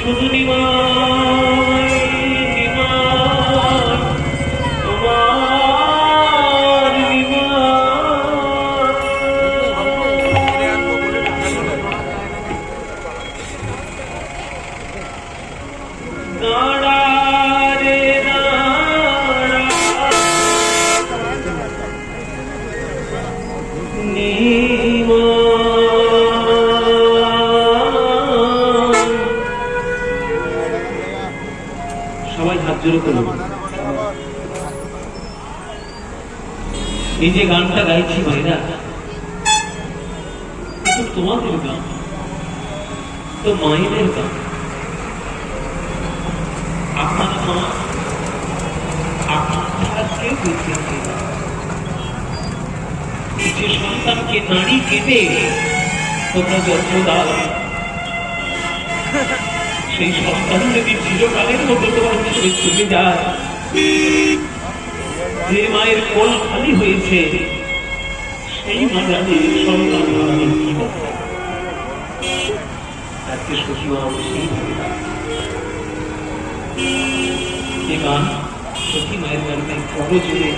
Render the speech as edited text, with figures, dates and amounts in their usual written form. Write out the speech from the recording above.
শুধু নিমাই নিমাই তোমার দাঁড়া রে দাঁড়া সবাই হাত জোড়ে করুন। এই যে গানটা গাইছি ভাইরা, তোমাদের গান তো মায়েদের গান। আপনার মা আপনার কেউ যে সন্তানকে নারী কেটে তোমরা যত্ন দাও, সেই সন্তান যদি চিরকালের মতো তোমার ছেড়ে চলে যায়, যে মায়ের কোল খালি হয়েছে সেই মা জানে সন্তান হারানোর কি কথা। আজকে শশীমা অবশ্যই গান সত্যি মায়ের গানটা বড় জোরে